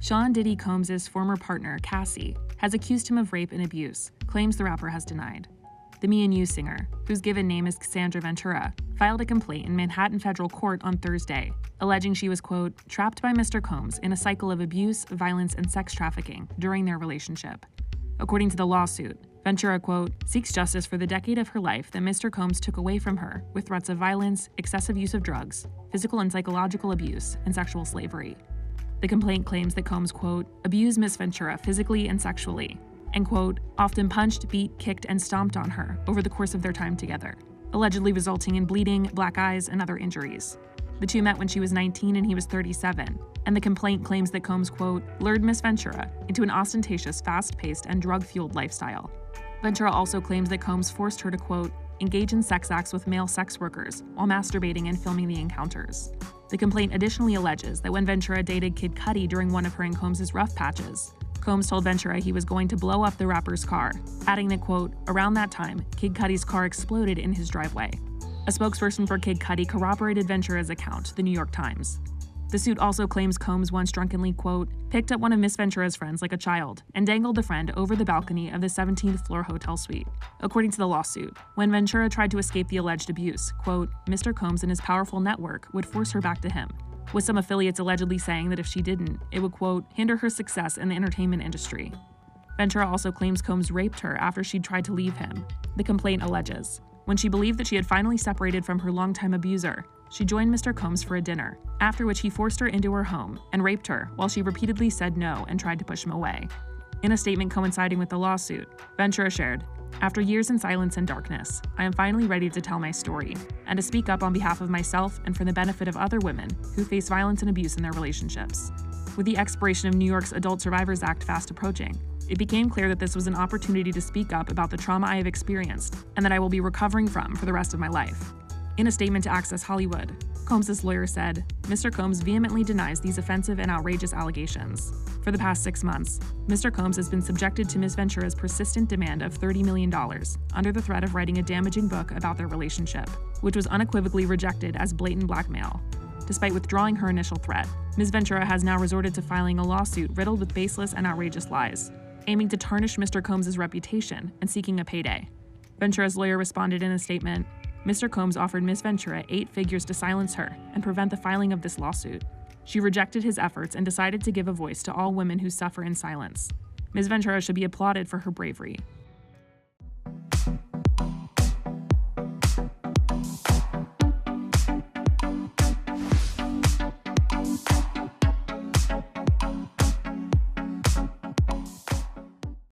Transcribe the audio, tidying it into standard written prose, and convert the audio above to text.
Sean Diddy Combs' former partner, Cassie, has accused him of rape and abuse, claims the rapper has denied. The Me and You singer, whose given name is Casandra Ventura, filed a complaint in Manhattan federal court on Thursday, alleging she was, quote, trapped by Mr. Combs in a cycle of abuse, violence, and sex trafficking during their relationship. According to the lawsuit, Ventura, quote, seeks justice for the decade of her life that Mr. Combs took away from her with threats of violence, excessive use of drugs, physical and psychological abuse, and sexual slavery. The complaint claims that Combs, quote, abused Miss Ventura physically and sexually, and, quote, often punched, beat, kicked, and stomped on her over the course of their time together, allegedly resulting in bleeding, black eyes, and other injuries. The two met when she was 19 and he was 37, and the complaint claims that Combs, quote, lured Miss Ventura into an ostentatious, fast-paced, and drug-fueled lifestyle. Ventura also claims that Combs forced her to, quote, engage in sex acts with male sex workers while masturbating and filming the encounters. The complaint additionally alleges that when Ventura dated Kid Cudi during one of her and Combs' rough patches, Combs told Ventura he was going to blow up the rapper's car, adding that, quote, around that time, Kid Cudi's car exploded in his driveway. A spokesperson for Kid Cudi corroborated Ventura's account to the New York Times. The suit also claims Combs once drunkenly, quote, picked up one of Miss Ventura's friends like a child and dangled the friend over the balcony of the 17th floor hotel suite. According to the lawsuit, when Ventura tried to escape the alleged abuse, quote, Mr. Combs and his powerful network would force her back to him, with some affiliates allegedly saying that if she didn't, it would, quote, hinder her success in the entertainment industry. Ventura also claims Combs raped her after she'd tried to leave him. The complaint alleges, when she believed that she had finally separated from her longtime abuser, she joined Mr. Combs for a dinner, after which he forced her into her home and raped her while she repeatedly said no and tried to push him away. In a statement coinciding with the lawsuit, Ventura shared, after years in silence and darkness, I am finally ready to tell my story and to speak up on behalf of myself and for the benefit of other women who face violence and abuse in their relationships. With the expiration of New York's Adult Survivors Act fast approaching, it became clear that this was an opportunity to speak up about the trauma I have experienced and that I will be recovering from for the rest of my life. In a statement to Access Hollywood, Combs' lawyer said, Mr. Combs vehemently denies these offensive and outrageous allegations. For the past 6 months, Mr. Combs has been subjected to Ms. Ventura's persistent demand of $30 million under the threat of writing a damaging book about their relationship, which was unequivocally rejected as blatant blackmail. Despite withdrawing her initial threat, Ms. Ventura has now resorted to filing a lawsuit riddled with baseless and outrageous lies, aiming to tarnish Mr. Combs' reputation and seeking a payday. Ventura's lawyer responded in a statement, Mr. Combs offered Ms. Ventura 8 figures to silence her and prevent the filing of this lawsuit. She rejected his efforts and decided to give a voice to all women who suffer in silence. Ms. Ventura should be applauded for her bravery.